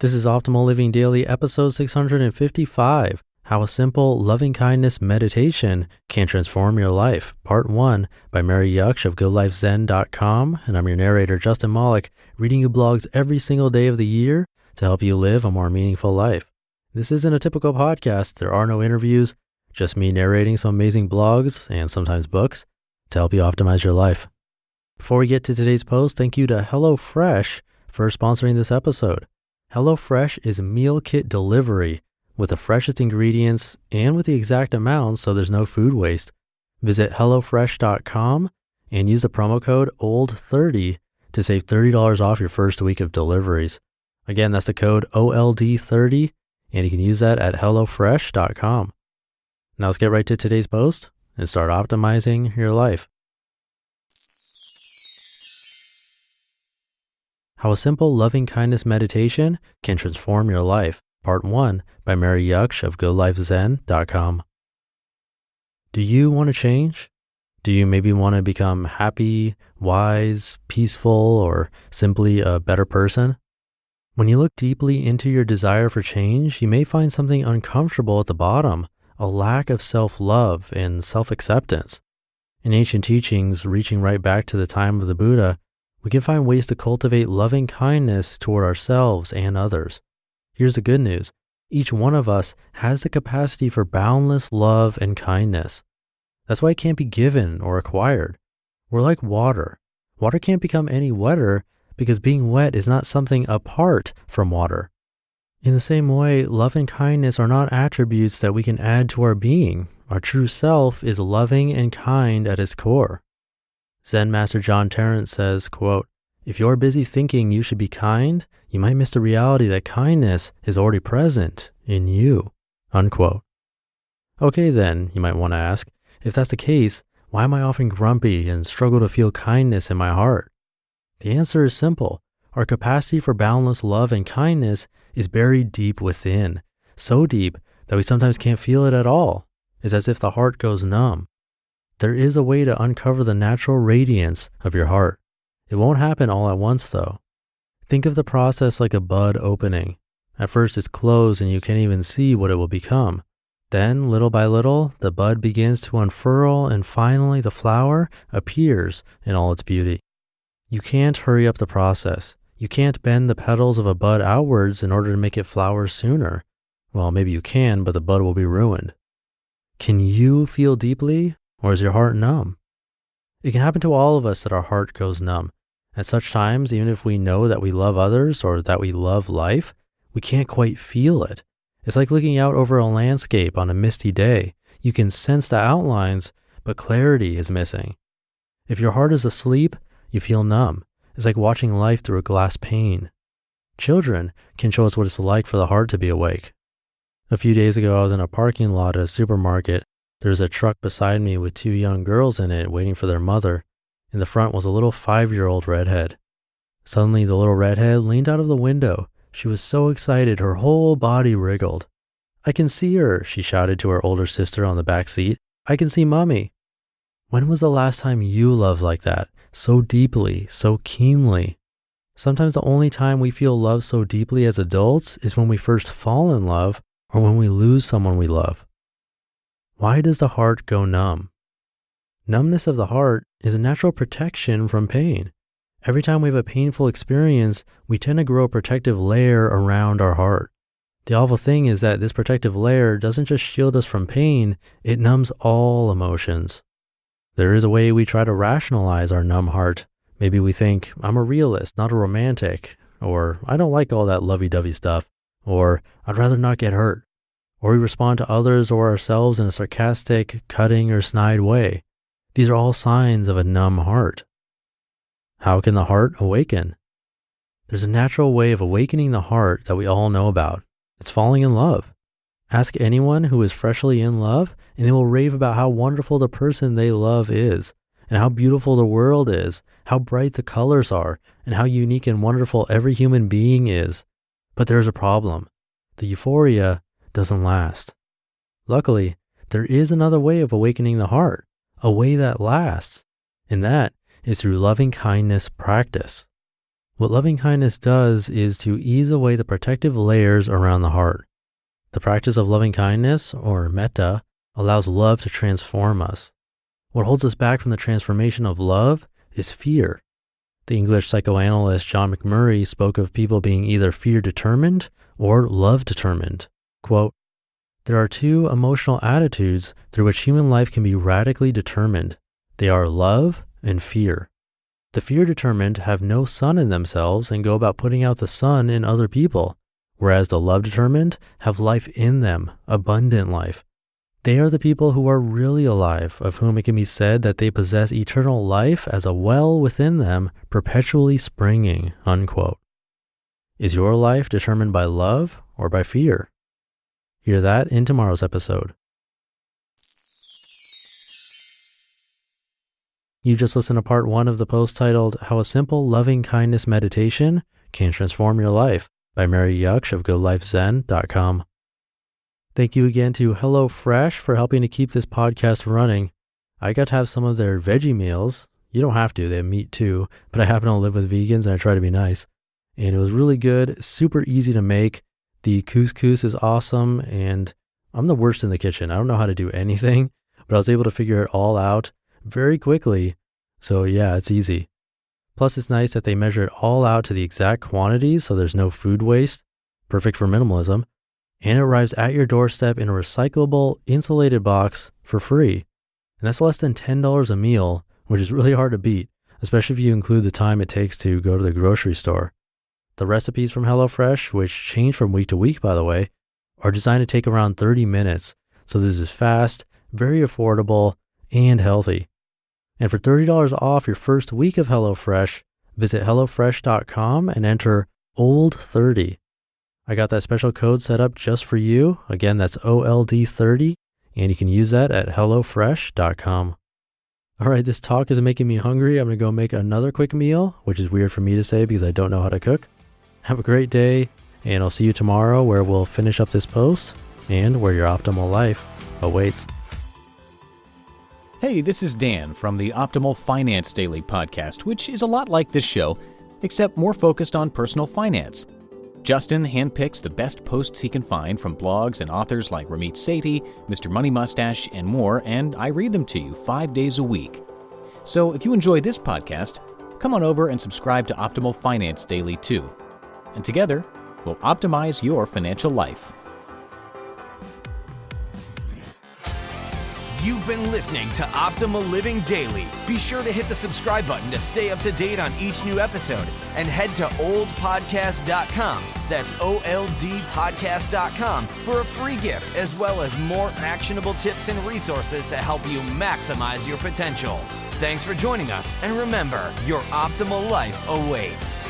This is Optimal Living Daily, episode 655, How a Simple Loving-Kindness Meditation Can Transform Your Life, Part 1, by Mary Jaksch of GoodLifeZen.com, and I'm your narrator, Justin Malik, reading you blogs every single day of the year to help you live a more meaningful life. This isn't a typical podcast. There are no interviews, just me narrating some amazing blogs and sometimes books to help you optimize your life. Before we get to today's post, thank you to HelloFresh for sponsoring this episode. HelloFresh is meal kit delivery with the freshest ingredients and with the exact amounts so there's no food waste. Visit HelloFresh.com and use the promo code OLD30 to save $30 off your first week of deliveries. Again, that's the code OLD30 and you can use that at HelloFresh.com. Now let's get right to today's post and start optimizing your life. How a Simple Loving-Kindness Meditation Can Transform Your Life, Part 1, by Mary Jaksch of GoodLifeZen.com. Do you want to change? Do you maybe want to become happy, wise, peaceful, or simply a better person? When you look deeply into your desire for change, you may find something uncomfortable at the bottom, a lack of self-love and self-acceptance. In ancient teachings, reaching right back to the time of the Buddha, we can find ways to cultivate loving kindness toward ourselves and others. Here's the good news. Each one of us has the capacity for boundless love and kindness. That's why it can't be given or acquired. We're like water. Water can't become any wetter because being wet is not something apart from water. In the same way, love and kindness are not attributes that we can add to our being. Our true self is loving and kind at its core. Zen Master John Tarrant says, quote, "If you're busy thinking you should be kind, you might miss the reality that kindness is already present in you," unquote. Okay then, you might want to ask, if that's the case, why am I often grumpy and struggle to feel kindness in my heart? The answer is simple. Our capacity for boundless love and kindness is buried deep within, so deep that we sometimes can't feel it at all. It's as if the heart goes numb. There is a way to uncover the natural radiance of your heart. It won't happen all at once though. Think of the process like a bud opening. At first it's closed and you can't even see what it will become. Then, little by little, the bud begins to unfurl and finally the flower appears in all its beauty. You can't hurry up the process. You can't bend the petals of a bud outwards in order to make it flower sooner. Well, maybe you can, but the bud will be ruined. Can you feel deeply? Or is your heart numb? It can happen to all of us that our heart goes numb. At such times, even if we know that we love others or that we love life, we can't quite feel it. It's like looking out over a landscape on a misty day. You can sense the outlines, but clarity is missing. If your heart is asleep, you feel numb. It's like watching life through a glass pane. Children can show us what it's like for the heart to be awake. A few days ago, I was in a parking lot at a supermarket. There was a truck beside me with two young girls in it waiting for their mother. In the front was a little 5-year-old redhead. Suddenly, the little redhead leaned out of the window. She was so excited, her whole body wriggled. "I can see her," she shouted to her older sister on the back seat. "I can see Mommy." When was the last time you loved like that, so deeply, so keenly? Sometimes the only time we feel love so deeply as adults is when we first fall in love or when we lose someone we love. Why does the heart go numb? Numbness of the heart is a natural protection from pain. Every time we have a painful experience, we tend to grow a protective layer around our heart. The awful thing is that this protective layer doesn't just shield us from pain, it numbs all emotions. There is a way we try to rationalize our numb heart. Maybe we think, "I'm a realist, not a romantic," or "I don't like all that lovey-dovey stuff," or "I'd rather not get hurt." Or we respond to others or ourselves in a sarcastic, cutting, or snide way. These are all signs of a numb heart. How can the heart awaken? There's a natural way of awakening the heart that we all know about. It's falling in love. Ask anyone who is freshly in love, and they will rave about how wonderful the person they love is, and how beautiful the world is, how bright the colors are, and how unique and wonderful every human being is. But there's a problem. The euphoria doesn't last. Luckily, there is another way of awakening the heart, a way that lasts, and that is through loving kindness practice. What loving kindness does is to ease away the protective layers around the heart. The practice of loving kindness, or metta, allows love to transform us. What holds us back from the transformation of love is fear. The English psychoanalyst John McMurray spoke of people being either fear-determined or love-determined. Quote, "There are two emotional attitudes through which human life can be radically determined. They are love and fear. The fear-determined have no sun in themselves and go about putting out the sun in other people, whereas the love-determined have life in them, abundant life. They are the people who are really alive, of whom it can be said that they possess eternal life as a well within them, perpetually springing," unquote. Is your life determined by love or by fear? Hear that in tomorrow's episode. You just listened to part 1 of the post titled How a Simple Loving Kindness Meditation Can Transform Your Life by Mary Jaksch of golifezen.com. Thank you again to HelloFresh for helping to keep this podcast running. I got to have some of their veggie meals. You don't have to, they have meat too, but I happen to live with vegans and I try to be nice. And it was really good, super easy to make. The couscous is awesome, and I'm the worst in the kitchen. I don't know how to do anything, but I was able to figure it all out very quickly. So yeah, it's easy. Plus it's nice that they measure it all out to the exact quantities, so there's no food waste. Perfect for minimalism. And it arrives at your doorstep in a recyclable, insulated box for free. And that's less than $10 a meal, which is really hard to beat, especially if you include the time it takes to go to the grocery store. The recipes from HelloFresh, which change from week to week, by the way, are designed to take around 30 minutes. So this is fast, very affordable, and healthy. And for $30 off your first week of HelloFresh, visit HelloFresh.com and enter OLD30. I got that special code set up just for you. Again, that's OLD30, and you can use that at HelloFresh.com. All right, this talk is making me hungry. I'm going to go make another quick meal, which is weird for me to say because I don't know how to cook. Have a great day, and I'll see you tomorrow where we'll finish up this post and where your optimal life awaits. Hey, this is Dan from the Optimal Finance Daily podcast, which is a lot like this show, except more focused on personal finance. Justin handpicks the best posts he can find from blogs and authors like Ramit Sethi, Mr. Money Mustache, and more, and I read them to you 5 days a week. So if you enjoy this podcast, come on over and subscribe to Optimal Finance Daily too. And together, we'll optimize your financial life. You've been listening to Optimal Living Daily. Be sure to hit the subscribe button to stay up to date on each new episode and head to oldpodcast.com. That's OLDpodcast.com for a free gift as well as more actionable tips and resources to help you maximize your potential. Thanks for joining us, and remember, your optimal life awaits.